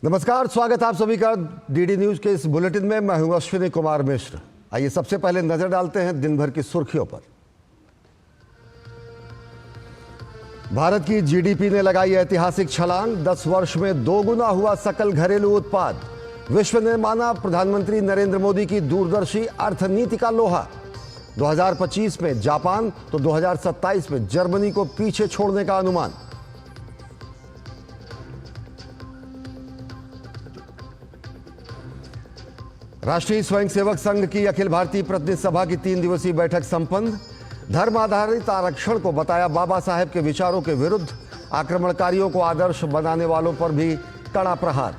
नमस्कार, स्वागत आप सभी का डीडी न्यूज के इस बुलेटिन में। मैं हूं अश्विनी कुमार मिश्र। आइए सबसे पहले नजर डालते हैं दिन भर की सुर्खियों पर। भारत की जीडीपी ने लगाई ऐतिहासिक छलांग, 10 वर्ष में 2 गुना हुआ सकल घरेलू उत्पाद। विश्व ने माना प्रधानमंत्री नरेंद्र मोदी की दूरदर्शी अर्थनीति का लोहा। 2025 में जापान तो 2027 में जर्मनी को पीछे छोड़ने का अनुमान। राष्ट्रीय स्वयंसेवक संघ की अखिल भारतीय प्रतिनिधि सभा की 3 दिवसीय बैठक संपन्न। धर्म आधारित आरक्षण को बताया बाबा साहेब के विचारों के विरुद्ध। आक्रमणकारियों को आदर्श बनाने वालों पर भी कड़ा प्रहार।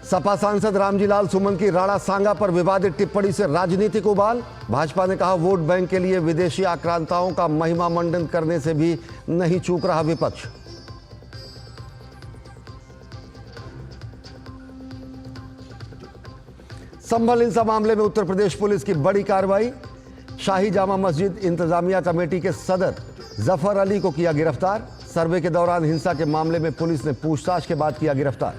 सपा सांसद रामजीलाल सुमन की राणा सांगा पर विवादित टिप्पणी से राजनीतिक उबाल। भाजपा ने कहा वोट बैंक के लिए विदेशी आक्रांताओं का महिमा मंडन करने से भी नहीं चूक रहा विपक्ष। संभल हिंसा मामले में उत्तर प्रदेश पुलिस की बड़ी कार्रवाई। शाही जामा मस्जिद इंतजामिया कमेटी के सदर जफर अली को किया गिरफ्तार। सर्वे के दौरान हिंसा के मामले में पुलिस ने पूछताछ के बाद किया गिरफ्तार।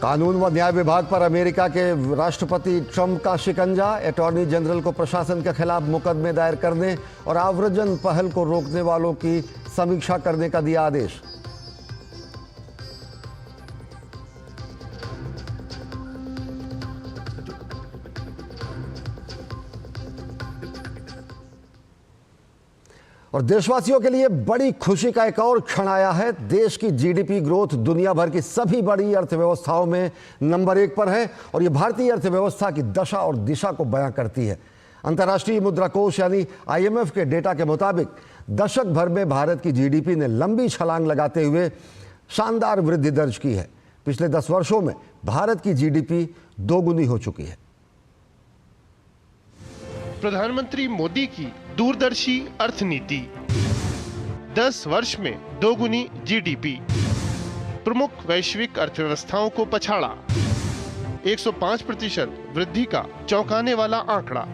कानून व न्याय विभाग पर अमेरिका के राष्ट्रपति ट्रंप का शिकंजा। अटॉर्नी जनरल को प्रशासन के खिलाफ मुकदमे दायर करने और आव्रजन पहल को रोकने वालों की समीक्षा करने का दिया आदेश। और देशवासियों के लिए बड़ी खुशी का एक और क्षण आया है। देश की जीडीपी ग्रोथ दुनिया भर की सभी बड़ी अर्थव्यवस्थाओं में नंबर 1 पर है और ये भारतीय अर्थव्यवस्था की दशा और दिशा को बयां करती है। अंतर्राष्ट्रीय मुद्रा कोष यानी IMF के डेटा के मुताबिक दशक भर में भारत की जीडीपी ने लंबी छलांग लगाते हुए शानदार वृद्धि दर्ज की है। पिछले 10 वर्षों में भारत की जीडीपी 2 गुनी हो चुकी है। प्रधानमंत्री मोदी की दूरदर्शी अर्थनीति, 10 वर्ष में 2 गुनी जीडीपी, प्रमुख वैश्विक अर्थव्यवस्थाओं को पछाड़ा, 105% वृद्धि का चौंकाने वाला आंकड़ा।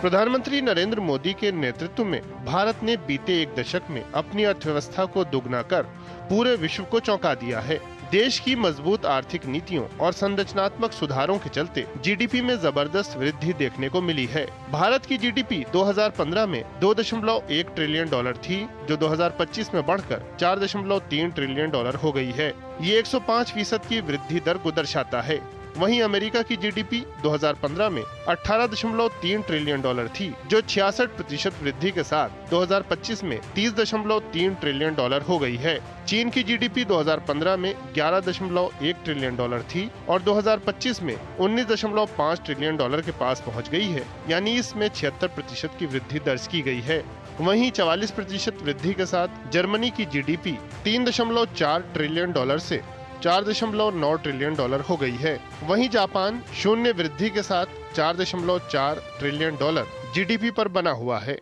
प्रधानमंत्री नरेंद्र मोदी के नेतृत्व में भारत ने बीते 1 दशक में अपनी अर्थव्यवस्था को दुगना कर पूरे विश्व को चौंका दिया है। देश की मजबूत आर्थिक नीतियों और संरचनात्मक सुधारों के चलते जीडीपी में जबरदस्त वृद्धि देखने को मिली है। भारत की जीडीपी 2015 में $2.1 ट्रिलियन थी, जो 2025 में बढ़कर $4.3 ट्रिलियन हो गई है। ये 105% की वृद्धि दर को दर्शाता है। वहीं अमेरिका की जीडीपी 2015 में $18.3 ट्रिलियन थी, जो 66% वृद्धि के साथ 2025 में $30.3 ट्रिलियन हो गई है। चीन की जीडीपी 2015 में $11.1 ट्रिलियन थी और 2025 में $19.5 ट्रिलियन के पास पहुंच गई है, यानी इसमें 76% की वृद्धि दर्ज की गई है। वहीं 44% वृद्धि के साथ जर्मनी की जीडीपी $3.4 ट्रिलियन से $4.9 ट्रिलियन हो गई है। वहीं जापान शून्य वृद्धि के साथ $4.4 ट्रिलियन जीडीपी पर बना हुआ है।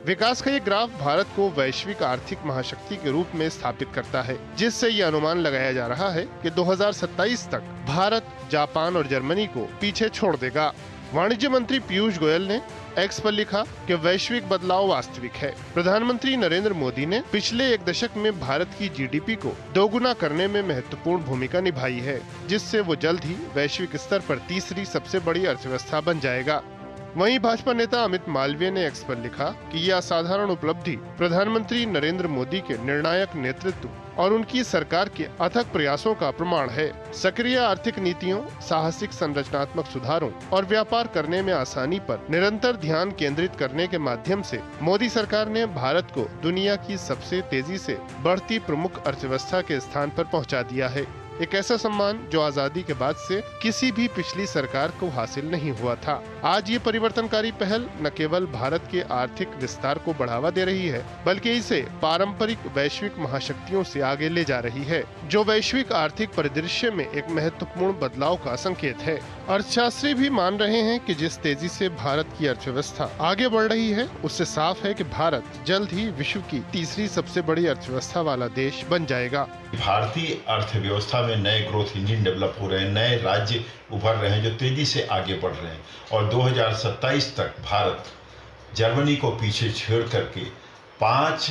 विकास का ये ग्राफ भारत को वैश्विक आर्थिक महाशक्ति के रूप में स्थापित करता है, जिससे ये अनुमान लगाया जा रहा है कि 2027 तक भारत जापान और जर्मनी को पीछे छोड़ देगा। वाणिज्य मंत्री पीयूष गोयल ने एक्स पर लिखा कि वैश्विक बदलाव वास्तविक है। प्रधानमंत्री नरेंद्र मोदी ने पिछले 1 दशक में भारत की जीडीपी को 2 गुना करने में महत्वपूर्ण भूमिका निभाई है, जिससे वो जल्द ही वैश्विक स्तर पर तीसरी सबसे बड़ी अर्थव्यवस्था बन जाएगा। वहीं भाजपा नेता अमित मालवीय ने एक्स पर लिखा कि यह असाधारण उपलब्धि प्रधानमंत्री नरेंद्र मोदी के निर्णायक नेतृत्व और उनकी सरकार के अथक प्रयासों का प्रमाण है। सक्रिय आर्थिक नीतियों, साहसिक संरचनात्मक सुधारों और व्यापार करने में आसानी पर निरंतर ध्यान केंद्रित करने के माध्यम से मोदी सरकार ने भारत को दुनिया की सबसे तेजी से बढ़ती प्रमुख अर्थव्यवस्था के स्थान पर पहुंचा दिया है। एक ऐसा सम्मान जो आजादी के बाद से किसी भी पिछली सरकार को हासिल नहीं हुआ था। आज ये परिवर्तनकारी पहल न केवल भारत के आर्थिक विस्तार को बढ़ावा दे रही है, बल्कि इसे पारंपरिक वैश्विक महाशक्तियों से आगे ले जा रही है, जो वैश्विक आर्थिक परिदृश्य में एक महत्वपूर्ण बदलाव का संकेत है। अर्थशास्त्री भी मान रहे हैं कि जिस तेजी से भारत की अर्थव्यवस्था आगे बढ़ रही है, उससे साफ है कि भारत जल्द ही विश्व की तीसरी सबसे बड़ी अर्थव्यवस्था वाला देश बन जाएगा। भारतीय अर्थव्यवस्था में नए ग्रोथ इंजन डेवलप हो रहे हैं, नए राज्य उभर रहे हैं जो तेजी से आगे बढ़ रहे हैं। और 2027 तक भारत जर्मनी को पीछे छोड़ करके $5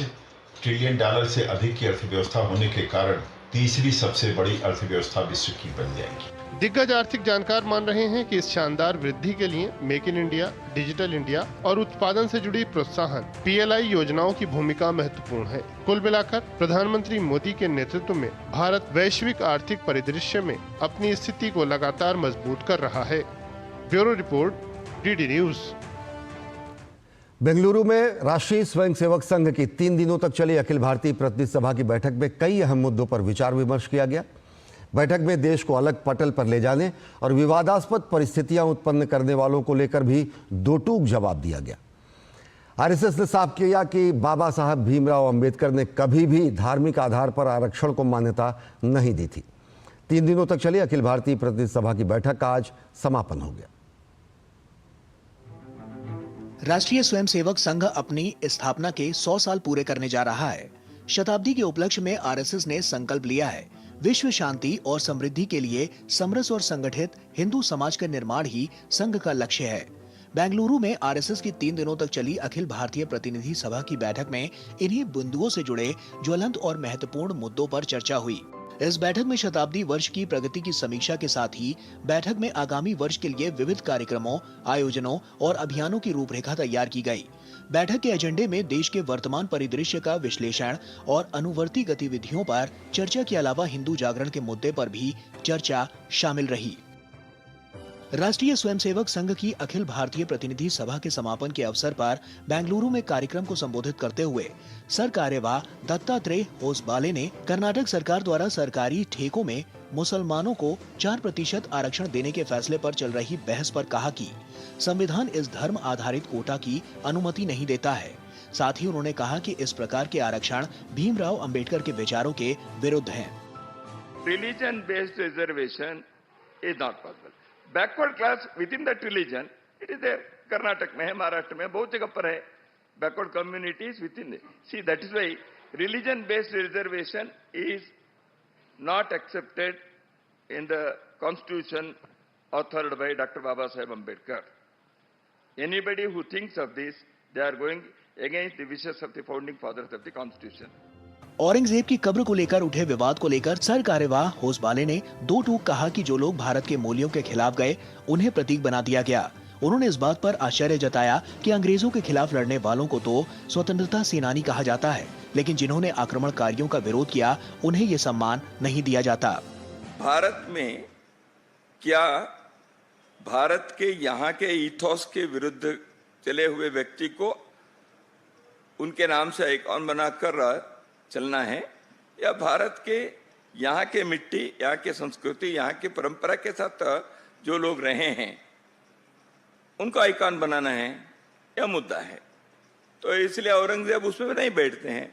ट्रिलियन से अधिक की अर्थव्यवस्था होने के कारण तीसरी सबसे बड़ी अर्थव्यवस्था विश्व की बन जाएगी। दिग्गज आर्थिक जानकार मान रहे हैं कि इस शानदार वृद्धि के लिए make in India, digital India और उत्पादन से जुड़ी प्रोत्साहन PLI योजनाओं की भूमिका महत्वपूर्ण है। कुल मिलाकर प्रधानमंत्री मोदी के नेतृत्व में भारत वैश्विक आर्थिक परिदृश्य में अपनी स्थिति को लगातार मजबूत कर रहा है। Bureau report, DD news. Bengaluru में राष्ट्रीय स्वयंसेवक संघ की 3 दिनों तक चली अखिल भारतीय प्रतिनिधि सभा की बैठक में कई अहम मुद्दों पर विचार विमर्श किया गया। बैठक में देश को अलग पटल पर ले जाने और विवादास्पद परिस्थितियां उत्पन्न करने वालों को लेकर भी दो टूक जवाब दिया गया। आरएसएस ने साफ किया कि बाबा साहब भीमराव अंबेडकर ने कभी भी धार्मिक आधार पर आरक्षण को मान्यता नहीं दी थी। 3 दिनों तक चली अखिल भारतीय प्रतिनिधि सभा की बैठक का आज समापन हो गया। राष्ट्रीय स्वयंसेवक संघ अपनी स्थापना के 100 साल पूरे करने जा रहा है। शताब्दी के उपलक्ष्य में आरएसएस ने संकल्प लिया है, विश्व शांति और समृद्धि के लिए समरस और संगठित हिंदू समाज का निर्माण ही संघ का लक्ष्य है। बेंगलुरु में आरएसएस की 3 दिनों तक चली अखिल भारतीय प्रतिनिधि सभा की बैठक में इन्हीं बिंदुओं से जुड़े ज्वलंत और महत्वपूर्ण मुद्दों पर चर्चा हुई। इस बैठक में शताब्दी वर्ष की प्रगति की समीक्षा के साथ ही बैठक में आगामी वर्ष के लिए विविध कार्यक्रमों, आयोजनों और अभियानों की रूपरेखा तैयार की गई। बैठक के एजेंडे में देश के वर्तमान परिदृश्य का विश्लेषण और अनुवर्ती गतिविधियों पर चर्चा के अलावा हिंदू जागरण के मुद्दे पर भी चर्चा शामिल रही। राष्ट्रीय स्वयंसेवक संघ की अखिल भारतीय प्रतिनिधि सभा के समापन के अवसर पर बेंगलुरु में कार्यक्रम को संबोधित करते हुए सर कार्यवाह दत्तात्रेय होसबाले ने कर्नाटक सरकार द्वारा सरकारी ठेकों में मुसलमानों को 4% आरक्षण देने के फैसले पर चल रही बहस पर कहा कि संविधान इस धर्म आधारित कोटा की अनुमति नहीं देता है। साथ ही उन्होंने कहा कि इस प्रकार के आरक्षण भीमराव अंबेडकर के विचारों के विरुद्ध हैं। Religion based reservation is not possible. Backward class within that religion, it is there. Karnataka में है, महाराष्ट्र में बहुत जगह पर है. Backward communities within it. See, that is why religion based reservation is not accepted in the constitution authored by Dr. Baba Saheb Ambedkar. Anybody who thinks of this, they are going against the wishes of the founding fathers of the constitution. Aurangzeb की कब्र को लेकर उठे विवाद को लेकर sir कार्यवाह होसबाले ने दो टूक कहा कि जो लोग भारत के मूल्यों के खिलाफ गए उन्हें प्रतीक बना दिया गया। उन्होंने इस बात पर आश्चर्य जताया कि अंग्रेजों के खिलाफ लड़ने वालों को तो स्वतंत्रता सेनानी कहा जाता है, लेकिन जिन्होंने आक्रमणकारियों का विरोध किया उन्हें ये सम्मान नहीं दिया जाता। भारत में क्या भारत के यहाँ के इथोस के विरुद्ध चले हुए व्यक्ति को उनके नाम से आइकॉन बनाकर चलना है, या भारत के यहाँ के मिट्टी, यहाँ के संस्कृति, यहाँ की परंपरा के साथ जो लोग रहे हैं उनको आइकॉन बनाना है, यह मुद्दा है। तो इसलिए औरंगजेब उसमें नहीं बैठते हैं,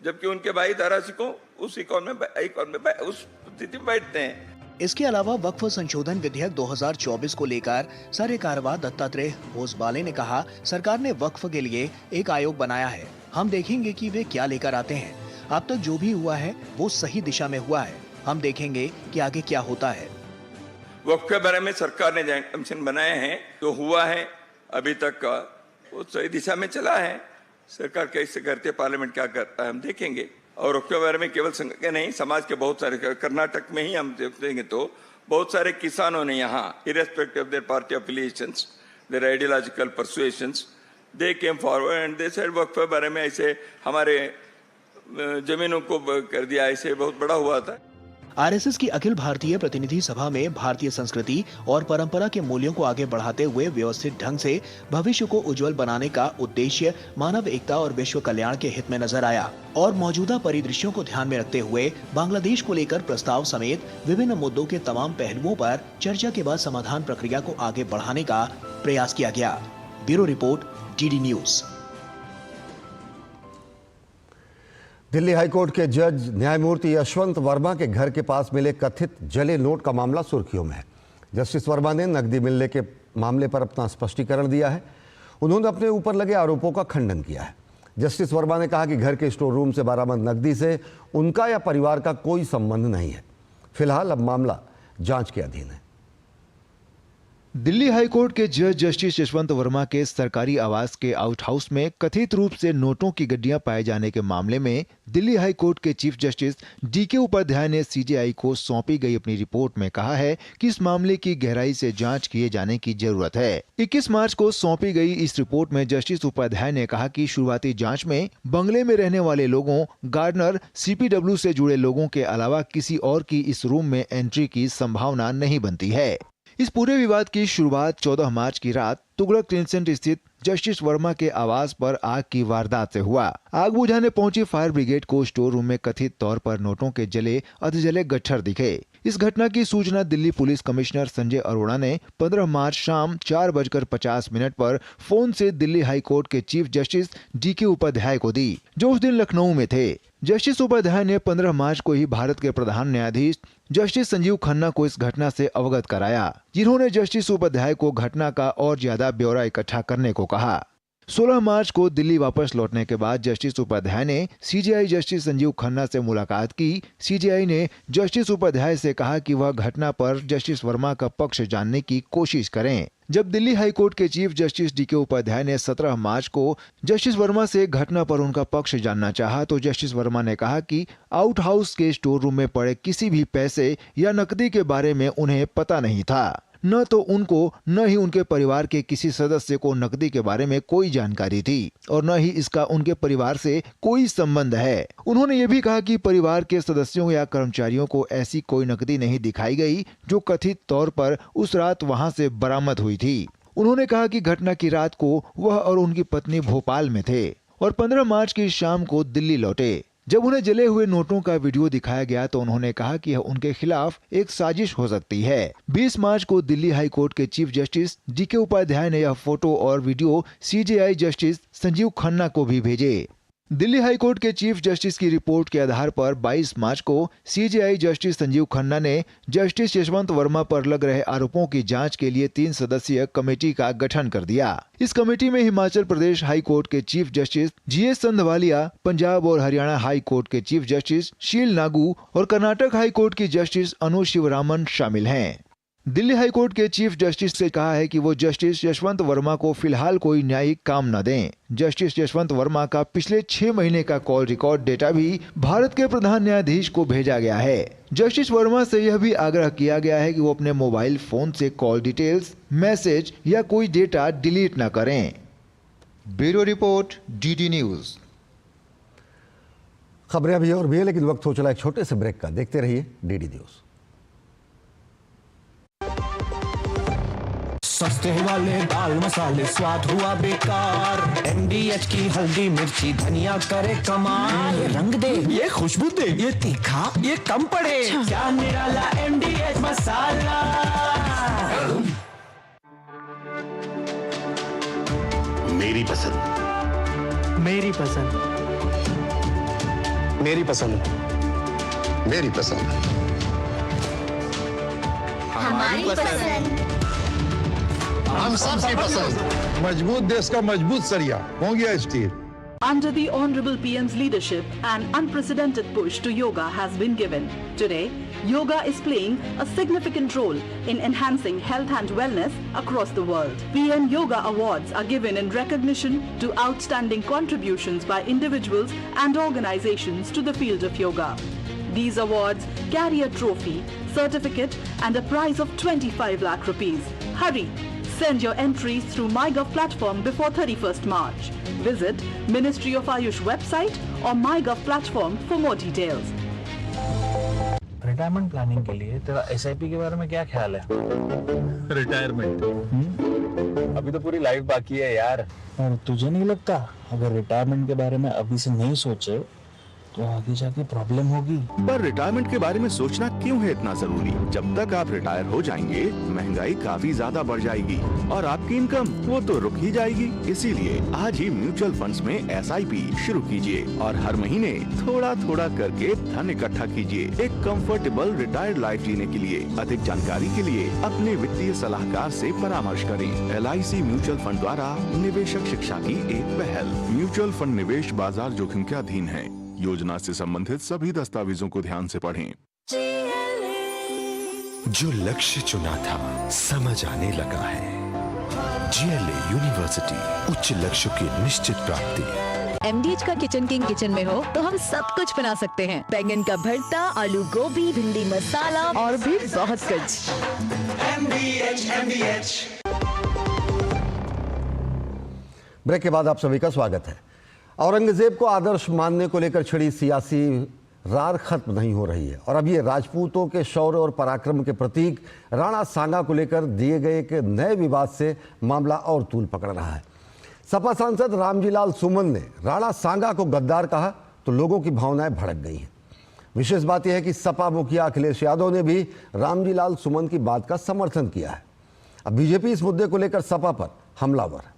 जबकि उनके भाई दारा सिंह उस आइकॉन में उस स्थिति में बैठते हैं। इसके अलावा वक्फ संशोधन विधेयक 2024 को लेकर सर कार्यवाह दत्तात्रेय होसबाले ने कहा, सरकार ने वक्फ के लिए एक आयोग बनाया है, हम देखेंगे कि वे क्या लेकर आते हैं। अब तक जो भी हुआ है वो सही दिशा में हुआ है, हम देखेंगे कि आगे क्या होता है। वक्फ के बारे में सरकार ने जॉइंट कमीशन बनाए हैं, जो हुआ है अभी तक का वो सही दिशा में चला है। सरकार कैसे करती है, पार्लियामेंट क्या करता है, हम देखेंगे। और वक्फ के बारे में केवल संघ के नहीं, समाज के बहुत सारे, कर्नाटक में ही हम देखेंगे तो बहुत सारे किसानों ने यहाँ irrespective of their party affiliations, their ideological persuasions, they came forward and they said वक्फ के बारे में ऐसे हमारे जमीनों को कर दिया, ऐसे बहुत बड़ा हुआ था। आरएसएस की अखिल भारतीय प्रतिनिधि सभा में भारतीय संस्कृति और परंपरा के मूल्यों को आगे बढ़ाते हुए व्यवस्थित ढंग से भविष्य को उज्जवल बनाने का उद्देश्य मानव एकता और विश्व कल्याण के हित में नजर आया और मौजूदा परिदृश्यों को ध्यान में रखते हुए बांग्लादेश को लेकर प्रस्ताव समेत विभिन्न मुद्दों के तमाम पहलुओं पर चर्चा के बाद समाधान प्रक्रिया को आगे बढ़ाने का प्रयास किया गया। Bureau report, DD news. Delhi high court के जज न्यायमूर्ति यशवंत वर्मा के घर के पास मिले कथित जले नोट का मामला सुर्खियों में है। जस्टिस वर्मा ने नकदी मिलने के मामले पर अपना स्पष्टीकरण दिया है। उन्होंने अपने ऊपर लगे आरोपों का खंडन किया है। जस्टिस वर्मा ने कहा कि घर के स्टोर रूम से बरामद नकदी से उनका या परिवार का कोई संबंध नहीं है। फिलहाल अब मामला जांच के अधीन है। दिल्ली हाईकोर्ट के जज जस्टिस यशवंत वर्मा के सरकारी आवास के आउट हाउस में कथित रूप से नोटों की गड्डियां पाए जाने के मामले में दिल्ली हाईकोर्ट के चीफ जस्टिस डीके उपाध्याय ने सीजेआई को सौंपी गई अपनी रिपोर्ट में कहा है कि इस मामले की गहराई से जांच किए जाने की जरूरत है। 21 मार्च को सौंपी गई इस रिपोर्ट में जस्टिस उपाध्याय ने कहा कि शुरुआती जांच में बंगले में रहने वाले लोगों, गार्डनर, सीपीडब्ल्यू से जुड़े लोगों के अलावा किसी और की इस रूम में एंट्री की संभावना नहीं बनती है। इस पूरे विवाद की शुरुआत 14 मार्च की रात तुगलक क्रिंसेंट स्थित जस्टिस वर्मा के आवास पर आग की वारदात से हुआ। आग बुझाने पहुंची फायर ब्रिगेड को स्टोर रूम में कथित तौर पर नोटों के जले अधजले गट्ठर दिखे। इस घटना की सूचना दिल्ली पुलिस कमिश्नर संजय अरोड़ा ने 15 मार्च शाम 4:50 पर फोन से दिल्ली हाईकोर्ट के चीफ जस्टिस डीके उपाध्याय को दी, जो उस दिन लखनऊ में थे। जस्टिस उपाध्याय ने 15 मार्च को ही भारत के प्रधान न्यायाधीश जस्टिस संजीव खन्ना को इस घटना से अवगत कराया, जिन्होंने जस्टिस उपाध्याय को घटना का और ज्यादा ब्यौरा इकट्ठा करने को कहा। 16 मार्च को दिल्ली वापस लौटने के बाद जस्टिस उपाध्याय ने सीजेआई जस्टिस संजीव खन्ना से मुलाकात की। सीजेआई ने जस्टिस उपाध्याय से कहा कि वह घटना पर जस्टिस वर्मा का पक्ष जानने की कोशिश करें। जब दिल्ली हाईकोर्ट के चीफ जस्टिस डीके उपाध्याय ने 17 मार्च को जस्टिस वर्मा से घटना पर उनका पक्ष जानना चाहा, तो जस्टिस वर्मा ने कहा कि आउट हाउस के स्टोर रूम में पड़े किसी भी पैसे या नकदी के बारे में उन्हें पता नहीं था। न तो उनको न ही उनके परिवार के किसी सदस्य को नकदी के बारे में कोई जानकारी थी और न ही इसका उनके परिवार से कोई संबंध है। उन्होंने ये भी कहा कि परिवार के सदस्यों या कर्मचारियों को ऐसी कोई नकदी नहीं दिखाई गई जो कथित तौर पर उस रात वहां से बरामद हुई थी। उन्होंने कहा कि घटना की रात को वह और उनकी पत्नी भोपाल में थे और 15 मार्च की शाम को दिल्ली लौटे। जब उन्हें जले हुए नोटों का वीडियो दिखाया गया तो उन्होंने कहा कि यह उनके खिलाफ एक साजिश हो सकती है। 20 मार्च को दिल्ली हाईकोर्ट के चीफ जस्टिस डीके उपाध्याय ने यह फोटो और video CJI justice Sanjeev Khanna को भी भेजे। दिल्ली हाईकोर्ट के चीफ जस्टिस की रिपोर्ट के आधार पर 22 मार्च को सीजेआई जस्टिस संजीव खन्ना ने जस्टिस यशवंत वर्मा पर लग रहे आरोपों की जांच के लिए 3 सदस्यीय कमेटी का गठन कर दिया। इस कमेटी में हिमाचल प्रदेश हाई कोर्ट के chief justice GS Sandhawalia, Punjab और हरियाणा हाई कोर्ट के चीफ जस्टिस शील नागू और कर्नाटक हाई कोर्ट की जस्टिस अनु शिवरामन शामिल हैं। दिल्ली हाईकोर्ट के चीफ जस्टिस से कहा है कि वो जस्टिस यशवंत वर्मा को फिलहाल कोई न्यायिक काम न दें। जस्टिस यशवंत वर्मा का पिछले 6 महीने का कॉल रिकॉर्ड डेटा भी भारत के प्रधान न्यायाधीश को भेजा गया है। जस्टिस वर्मा से यह भी आग्रह किया गया है कि वो अपने मोबाइल फोन से कॉल डिटेल्स, मैसेज या कोई डेटा डिलीट न करें। Bureau report, DD news. खबरें अभी और भी है, लेकिन वक्त हो चला एक छोटे से ब्रेक का। देखते रहिए डीडी न्यूज। सस्ते वाले दाल मसाले स्वाद हुआ बेकार। एमडीएच की हल्दी मिर्ची धनिया करे कमाल। ये रंग दे, ये खुशबू दे, ये तीखा, ये कम पड़े। क्या निराला एमडीएच मसाला। मेरी पसंद, मेरी पसंद, मेरी पसंद, मेरी पसंद, हमारी पसंद, हम सबकी पसंद। मजबूत देश का मजबूत सरिया हो गया steel. Under the Honorable PM's leadership, an unprecedented push to yoga has been given. Today, yoga is playing a significant role in enhancing health and wellness across the world. PM Yoga Awards are given in recognition to outstanding contributions by individuals and organizations to the field of yoga. These awards carry a trophy, certificate and a prize of 25 lakh rupees. Hurry! Send your entries through MyGov platform before 31st March. Visit Ministry of Ayush website or MyGov platform for more details. Retirement planning के लिए तेरा SIP के बारे में क्या ख्याल है? Retirement अभी तो पूरी लाइफ बाकी है यार। और तुझे नहीं लगता अगर रिटायरमेंट के बारे में अभी से नहीं सोचे तो आगे जाके प्रॉब्लम होगी? पर रिटायरमेंट के बारे में सोचना क्यों है इतना जरूरी? जब तक आप रिटायर हो जाएंगे महंगाई काफी ज्यादा बढ़ जाएगी और आपकी इनकम वो तो रुक ही जाएगी। इसीलिए आज ही म्यूचुअल फंड्स में एसआईपी शुरू कीजिए और हर महीने थोड़ा थोड़ा करके धन इकट्ठा कीजिए एक कंफर्टेबल रिटायर्ड लाइफ जीने के लिए। अधिक जानकारी के लिए अपने वित्तीय सलाहकार से परामर्श करें। LIC म्यूचुअल फंड द्वारा निवेशक शिक्षा की एक पहल। म्यूचुअल फंड निवेश बाजार जोखिम के अधीन है। योजना से संबंधित सभी दस्तावेजों को ध्यान से पढ़ें। जो लक्ष्य चुना था समझ आने लगा है। GLA यूनिवर्सिटी, उच्च लक्ष्य की निश्चित प्राप्ति। MDH का किचन किंग किचन में हो तो हम सब कुछ बना सकते हैं। बैंगन का भरता, आलू गोभी, भिंडी मसाला और भी बहुत कुछ। MDH। ब्रेक के बाद आप सभी का स्वागत है। औरंगजेब को आदर्श मानने को लेकर छिड़ी सियासी रार खत्म नहीं हो रही है और अब ये राजपूतों के शौर्य और पराक्रम के प्रतीक राणा सांगा को लेकर दिए गए एक नए विवाद से मामला और तूल पकड़ रहा है। सपा सांसद रामजीलाल सुमन ने राणा सांगा को गद्दार कहा तो लोगों की भावनाएं भड़क गई हैं। विशेष बात यह है कि सपा मुखिया अखिलेश यादव ने भी रामजीलाल सुमन की बात का समर्थन किया है। अब बीजेपी इस मुद्दे को लेकर सपा पर हमलावर है।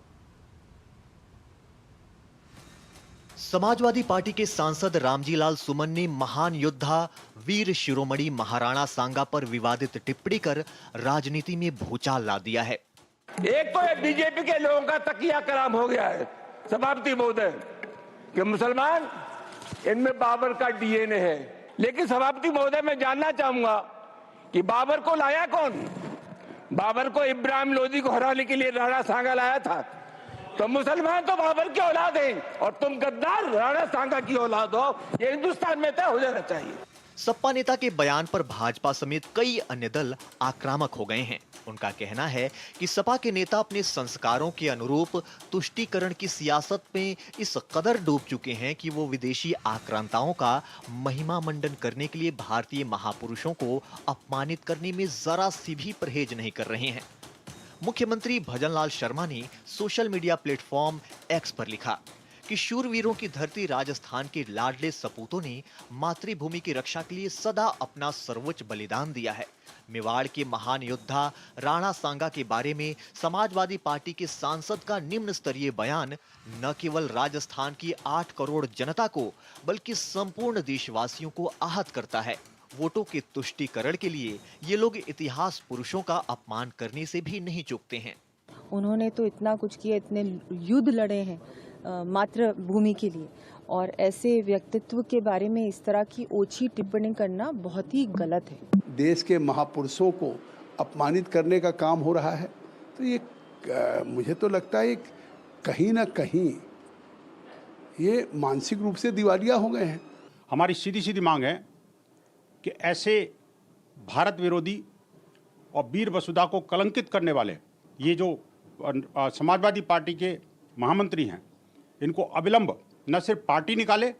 समाजवादी पार्टी के सांसद रामजीलाल सुमन ने महान योद्धा वीर शिरोमणि महाराणा सांगा पर विवादित टिप्पणी कर राजनीति में भूचाल ला दिया है। एक तो बीजेपी के लोगों का तकिया कलाम हो गया है सभापति महोदय कि मुसलमान इनमें बाबर का डीएनए है, लेकिन सभापति महोदय मैं जानना चाहूंगा कि बाबर को लाया कौन? बाबर को इब्राहिम लोदी को हराने के लिए राणा सांगा लाया था। तो मुसलमान तो बाबर की औलाद हैं और तुम गद्दार राणा सांगा की औलाद हो। ये हिंदुस्तान में तय हो जाना चाहिए। सपा नेता के बयान पर भाजपा समेत कई अन्य दल आक्रामक हो गए हैं। उनका कहना है कि सपा के नेता अपने संस्कारों के अनुरूप तुष्टीकरण की सियासत में इस कदर डूब चुके हैं कि वो विदेशी आक्रांताओं का महिमा मंडन करने के लिए भारतीय महापुरुषों को अपमानित करने में जरा सी भी परहेज नहीं कर रहे हैं। मुख्यमंत्री भजनलाल शर्मा ने सोशल मीडिया प्लेटफॉर्म एक्स पर लिखा कि शूरवीरों की धरती राजस्थान के लाडले सपूतों ने मातृभूमि की रक्षा के लिए सदा अपना सर्वोच्च बलिदान दिया है। मेवाड़ के महान योद्धा राणा सांगा के बारे में समाजवादी पार्टी के सांसद का निम्न स्तरीय बयान न केवल राजस्थान की 8 करोड़ जनता को बल्कि संपूर्ण देशवासियों को आहत करता है। वोटों के तुष्टीकरण के लिए ये लोग इतिहास पुरुषों का अपमान करने से भी नहीं चूकते हैं। उन्होंने तो इतना कुछ किया, इतने युद्ध लड़े हैं मातृभूमि के लिए, और ऐसे व्यक्तित्व के बारे में इस तरह की ओछी टिप्पणी करना बहुत ही गलत है। देश के महापुरुषों को अपमानित करने का काम हो रहा है, तो ये मुझे तो लगता है कहीं ना कहीं ये मानसिक रूप से दिवालिया हो गए हैं। हमारी सीधी सीधी मांग है कि ऐसे भारत विरोधी और वीर वसुधा को कलंकित करने वाले ये जो समाजवादी पार्टी के महामंत्री हैं, इनको अविलंब न सिर्फ पार्टी निकाले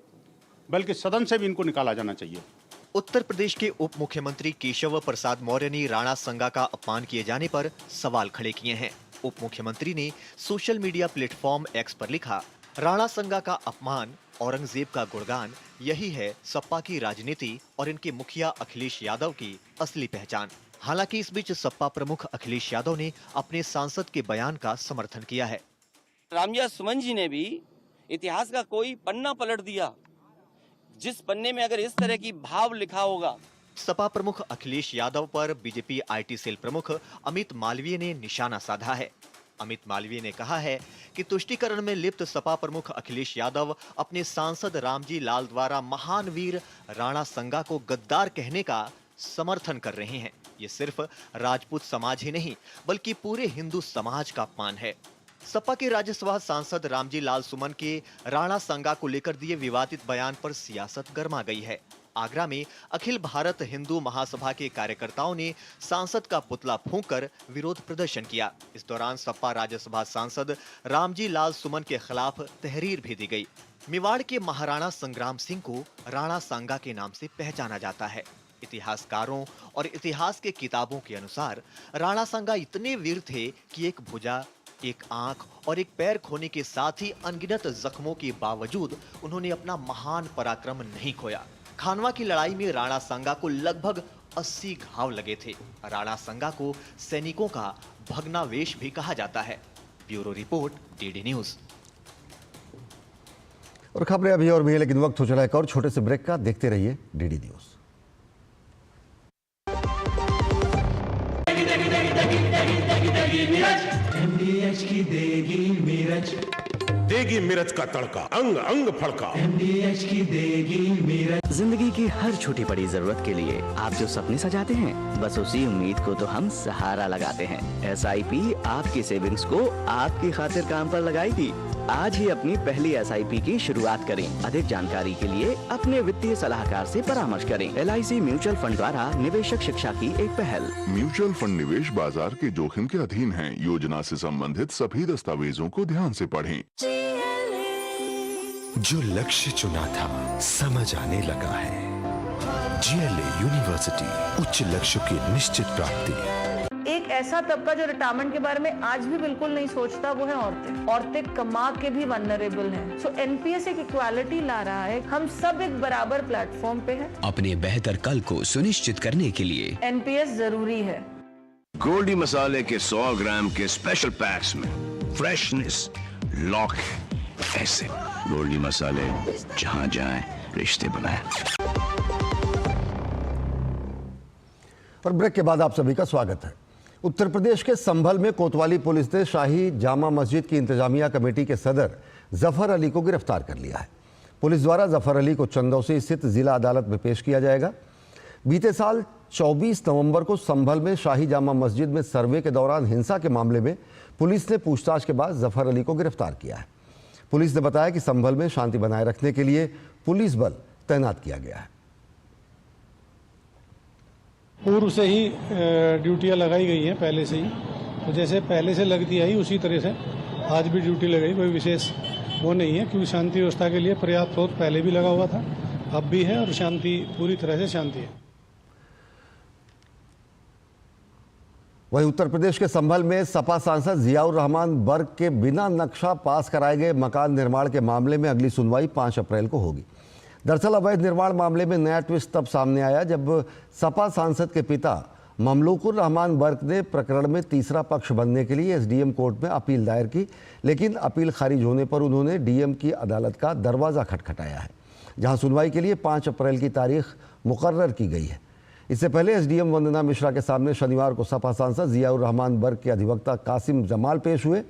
बल्कि सदन से भी इनको निकाला जाना चाहिए। उत्तर प्रदेश के उप मुख्यमंत्री केशव प्रसाद मौर्य ने राणा सांगा का अपमान किए जाने पर सवाल खड़े किए हैं। उप मुख्यमंत्री ने सोशल मीडिया प्लेटफॉर्म एक्स पर लिखा, राणा सांगा का अपमान, औरंगजेब का गुणगान, यही है सपा की राजनीति और इनके मुखिया अखिलेश यादव की असली पहचान। हालांकि इस बीच सपा प्रमुख अखिलेश यादव ने अपने सांसद के बयान का समर्थन किया है। रामजीलाल सुमन जी ने भी इतिहास का कोई पन्ना पलट दिया जिस पन्ने में अगर इस तरह की भाव लिखा होगा। सपा प्रमुख अखिलेश यादव पर बीजेपी IT सेल प्रमुख अमित मालवीय ने निशाना साधा है। अमित मालवीय ने कहा है कि तुष्टीकरण में लिप्त सपा प्रमुख अखिलेश यादव अपने सांसद रामजी लाल द्वारा महान वीर राणा सांगा को गद्दार कहने का समर्थन कर रहे हैं। ये सिर्फ राजपूत समाज ही नहीं बल्कि पूरे हिंदू समाज का अपमान है। सपा के राज्यसभा सांसद रामजी लाल सुमन के राणा सांगा को लेकर दिए विवादित बयान पर सियासत गर्मा गई है। आगरा में अखिल भारत हिंदू महासभा के कार्यकर्ताओं ने सांसद का पुतला फूंककर विरोध प्रदर्शन किया। इस दौरान सपा राज्यसभा सांसद रामजी लाल सुमन के खिलाफ तहरीर भी दी गई। मेवाड़ के महाराणा संग्राम सिंह को राणा सांगा के नाम से पहचाना जाता है। इतिहासकारों और इतिहास के किताबों के अनुसार राणा सांगा इतने वीर थे कि एक भुजा, एक आंख और एक पैर खोने के साथ ही अनगिनत जख्मों के बावजूद उन्होंने अपना महान पराक्रम नहीं खोया। खानवा की लड़ाई में राणा सांगा को लगभग 80 घाव लगे थे। राणा सांगा को सैनिकों का भग्नावेश भी कहा जाता है। Bureau report, DD news. और खबरें अभी और भी है, लेकिन वक्त हो चला एक और छोटे से ब्रेक का। देखते रहिए DD न्यूज। MDH की देगी नीरज। देगी मिर्च का तड़का, अंग अंग फड़का। MDH की देगी मिर्च। जिंदगी की हर छोटी बड़ी जरूरत के लिए आप जो सपने सजाते हैं, बस उसी उम्मीद को तो हम सहारा लगाते हैं। SIP आपकी सेविंग्स को आपकी खातिर काम पर लगाएगी। आज ही अपनी पहली SIP की शुरुआत करें। अधिक जानकारी के लिए अपने वित्तीय सलाहकार से परामर्श करें। LIC म्यूचुअल फंड द्वारा निवेशक शिक्षा की एक पहल। म्यूचुअल फंड निवेश बाजार के जोखिम के अधीन है। योजना से संबंधित सभी दस्तावेजों को ध्यान से पढ़ें। जो लक्ष्य चुना था समझ आने लगा है। GLA यूनिवर्सिटी, उच्च लक्ष्य की निश्चित प्राप्ति। एक ऐसा तबका जो रिटायरमेंट के बारे में आज भी बिल्कुल नहीं सोचता, वो है औरतें। औरतें कमा के भी वल्नरेबल हैं। सो NPS एक इक्वालिटी ला रहा है। हम सब एक बराबर प्लेटफॉर्म पे हैं। अपने बेहतर कल को सुनिश्चित करने के लिए NPS जरूरी है। गोल्डी मसाले के 100 ग्राम के स्पेशल पैक्स में फ्रेशनेस लॉक है। ऐसे गोल्डी मसाले जहां जाएं रिश्ते बनाएं। और ब्रेक के बाद आप सभी का स्वागत है। उत्तर प्रदेश के संभल में कोतवाली पुलिस ने शाही जामा मस्जिद की इंतजामिया कमेटी के सदर जफर अली को गिरफ्तार कर लिया है। पुलिस द्वारा जफर अली को चंदौसी स्थित जिला अदालत में पेश किया जाएगा। बीते साल 24 नवंबर को संभल में शाही जामा मस्जिद में सर्वे के दौरान हिंसा के मामले में पुलिस ने पूछताछ के बाद जफर अली को गिरफ्तार किया है। पुलिस ने बताया कि संभल में शांति बनाए रखने के लिए पुलिस बल तैनात किया गया है। पूर्व से ही ड्यूटियां लगाई गई हैं, पहले से ही। तो जैसे पहले से लगती आई उसी तरह से आज भी ड्यूटी लगाई। कोई विशेष वो नहीं है, क्योंकि शांति व्यवस्था के लिए पर्याप्त स्रोत पहले भी लगा हुआ था, अब भी है, और शांति पूरी तरह से शांति है। वहीं उत्तर प्रदेश के संभल में सपा सांसद जियाउर रहमान बर्क के बिना नक्शा पास कराए गए मकान निर्माण के मामले में अगली सुनवाई 5 अप्रैल को होगी। दरअसल अवैध निर्माण मामले में नया ट्विस्ट तब सामने आया जब सपा सांसद के पिता ममलूकुर रहमान बर्क ने प्रकरण में तीसरा पक्ष बनने के लिए SDM कोर्ट में अपील दायर की, लेकिन अपील खारिज होने पर उन्होंने DM की अदालत का दरवाज़ा खटखटाया है, जहां सुनवाई के लिए 5 अप्रैल की तारीख मुकर्रर की गई है। इससे पहले SDM वंदना मिश्रा के सामने शनिवार को सपा सांसद जियाउर रहमान बर्क के अधिवक्ता कासिम जमाल पेश हुए।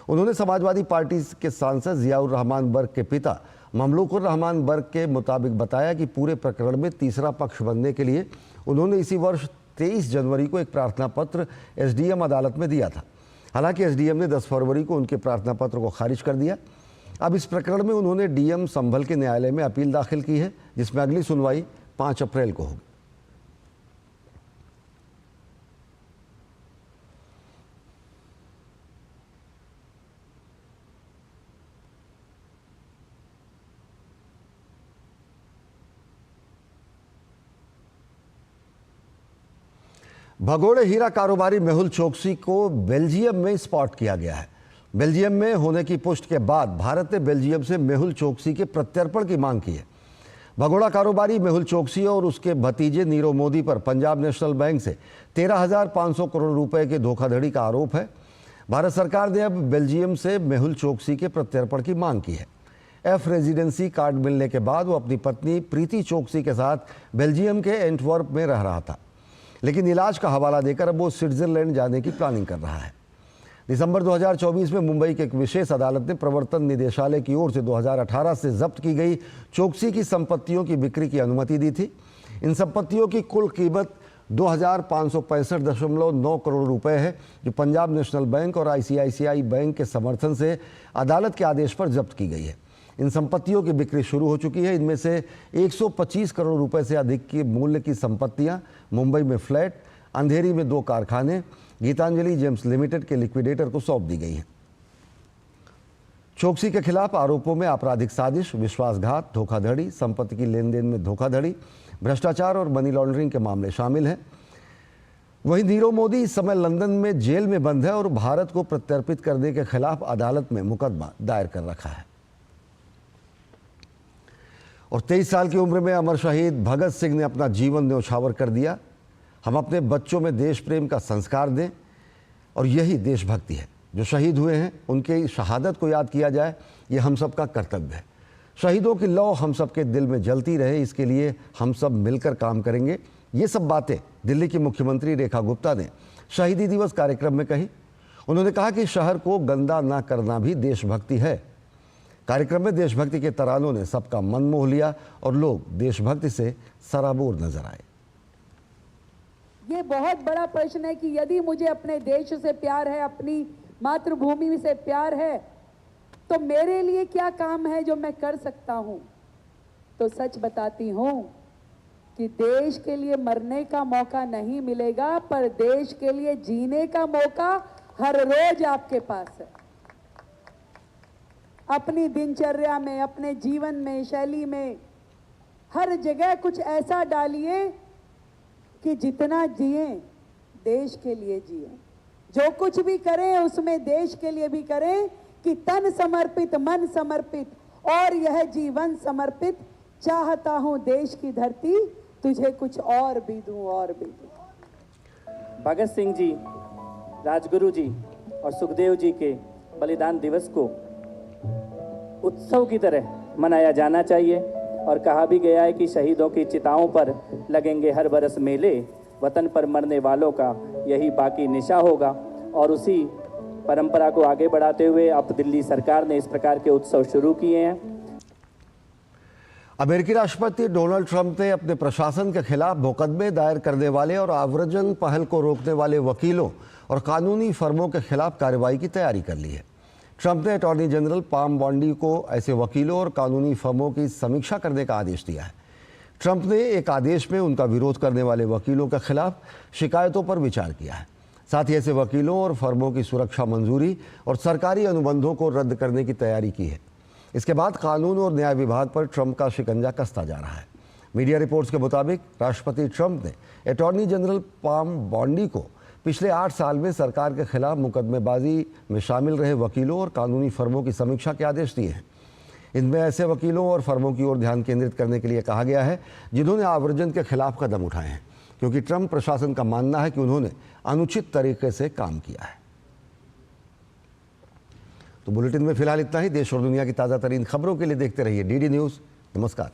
उन्होंने समाजवादी पार्टी के सांसद जियाउर रहमान बर्क के पिता ममलूकुर रहमान बर्क के मुताबिक बताया कि पूरे प्रकरण में तीसरा पक्ष बनने के लिए उन्होंने इसी वर्ष 23 जनवरी को एक प्रार्थना पत्र SDM अदालत में दिया था। हालांकि SDM ने 10 फरवरी को उनके प्रार्थना पत्र को खारिज कर दिया। अब इस प्रकरण में उन्होंने DM संभल के न्यायालय में अपील दाखिल की है, जिसमें अगली सुनवाई 5 अप्रैल को होगी। भगोड़े हीरा कारोबारी मेहुल चोकसी को बेल्जियम में स्पॉट किया गया है। बेल्जियम में होने की पुष्टि के बाद भारत ने बेल्जियम से मेहुल चोकसी के प्रत्यर्पण की मांग की है। भगोड़ा कारोबारी मेहुल चोकसी और उसके भतीजे नीरव मोदी पर पंजाब नेशनल बैंक से 13,500 करोड़ रुपए के धोखाधड़ी का आरोप है। भारत सरकार ने अब बेल्जियम से मेहुल चोकसी के प्रत्यर्पण की मांग की है। F रेजिडेंसी कार्ड मिलने के बाद वो अपनी पत्नी प्रीति चोकसी के साथ बेल्जियम के एंटवर्प में रह रहा था, लेकिन इलाज का हवाला देकर अब वो स्विट्जरलैंड जाने की प्लानिंग कर रहा है। दिसंबर 2024 में मुंबई की एक विशेष अदालत ने प्रवर्तन निदेशालय की ओर से 2018 से जब्त की गई चोकसी की संपत्तियों की बिक्री की अनुमति दी थी। इन संपत्तियों की कुल कीमत 2,565.9 करोड़ रुपए है, जो पंजाब नेशनल बैंक और ICICI बैंक के समर्थन से अदालत के आदेश पर जब्त की गई है। इन संपत्तियों की बिक्री शुरू हो चुकी है। इनमें से 125 करोड़ रुपए से अधिक की मूल्य की संपत्तियां मुंबई में फ्लैट, अंधेरी में 2 कारखाने गीतांजलि जेम्स लिमिटेड के लिक्विडेटर को सौंप दी गई हैं। चोकसी के खिलाफ आरोपों में आपराधिक साजिश, विश्वासघात, धोखाधड़ी, संपत्ति की लेन देन में धोखाधड़ी, भ्रष्टाचार और मनी लॉन्ड्रिंग के मामले शामिल हैं। वहीं नीरव मोदी इस समय लंदन में जेल में बंद है और भारत को प्रत्यर्पित करने के खिलाफ अदालत में मुकदमा दायर कर रखा है। और 23 साल की उम्र में अमर शहीद भगत सिंह ने अपना जीवन न्यौछावर कर दिया। हम अपने बच्चों में देश प्रेम का संस्कार दें, और यही देशभक्ति है। जो शहीद हुए हैं उनके शहादत को याद किया जाए, ये हम सब का कर्तव्य है। शहीदों की लौ हम सब के दिल में जलती रहे, इसके लिए हम सब मिलकर काम करेंगे। ये सब बातें दिल्ली की मुख्यमंत्री रेखा गुप्ता ने शहीदी दिवस कार्यक्रम में कही। उन्होंने कहा कि शहर को गंदा ना करना भी देशभक्ति है। कार्यक्रम में देशभक्ति के तरानों ने सबका मन मोह लिया और लोग देशभक्ति से सराबोर नजर आए। ये बहुत बड़ा प्रश्न है कि यदि मुझे अपने देश से प्यार है, अपनी मातृभूमि से प्यार है, तो मेरे लिए क्या काम है जो मैं कर सकता हूं। तो सच बताती हूं कि देश के लिए मरने का मौका नहीं मिलेगा, पर देश के लिए जीने का मौका हर रोज आपके पास है। अपनी दिनचर्या में, अपने जीवन में, शैली में, हर जगह कुछ ऐसा डालिए कि जितना जिए देश के लिए जिए। जो कुछ भी करें उसमें देश के लिए भी करें कि तन समर्पित, मन समर्पित और यह जीवन समर्पित। चाहता हूं देश की धरती तुझे कुछ और भी दूं, और भी दूं। भगत सिंह जी, राजगुरु जी और सुखदेव जी के बलिदान दिवस को उत्सव की तरह मनाया जाना चाहिए और कहा भी गया है कि शहीदों की चिताओं पर लगेंगे हर बरस मेले, वतन पर मरने वालों का यही बाकी निशा होगा। और उसी परंपरा को आगे बढ़ाते हुए अब दिल्ली सरकार ने इस प्रकार के उत्सव शुरू किए हैं। अमेरिकी राष्ट्रपति डोनाल्ड ट्रंप ने अपने प्रशासन के खिलाफ मुकदमे दायर करने वाले और आव्रजन पहल को रोकने वाले वकीलों और कानूनी फर्मों के खिलाफ कार्रवाई की तैयारी कर ली है। ट्रंप ने अटॉर्नी जनरल पाम बॉन्डी को ऐसे वकीलों और कानूनी फर्मों की समीक्षा करने का आदेश दिया है। ट्रंप ने एक आदेश में उनका विरोध करने वाले वकीलों के खिलाफ शिकायतों पर विचार किया है। साथ ही ऐसे वकीलों और फर्मों की सुरक्षा मंजूरी और सरकारी अनुबंधों को रद्द करने की तैयारी की है। इसके बाद कानून और न्याय विभाग पर ट्रंप का शिकंजा कसता जा रहा है। मीडिया रिपोर्ट्स के मुताबिक राष्ट्रपति ट्रंप ने अटॉर्नी जनरल पाम बॉन्डी को पिछले 8 साल में सरकार के खिलाफ मुकदमेबाजी में शामिल रहे वकीलों और कानूनी फर्मों की समीक्षा के आदेश दिए हैं। इनमें ऐसे वकीलों और फर्मों की ओर ध्यान केंद्रित करने के लिए कहा गया है जिन्होंने आव्रजन के खिलाफ कदम उठाए हैं, क्योंकि ट्रंप प्रशासन का मानना है कि उन्होंने अनुचित तरीके से काम किया है। तो बुलेटिन में फिलहाल इतना ही। देश और दुनिया की ताज़ा तरीन खबरों के लिए देखते रहिए डीडी न्यूज़। नमस्कार।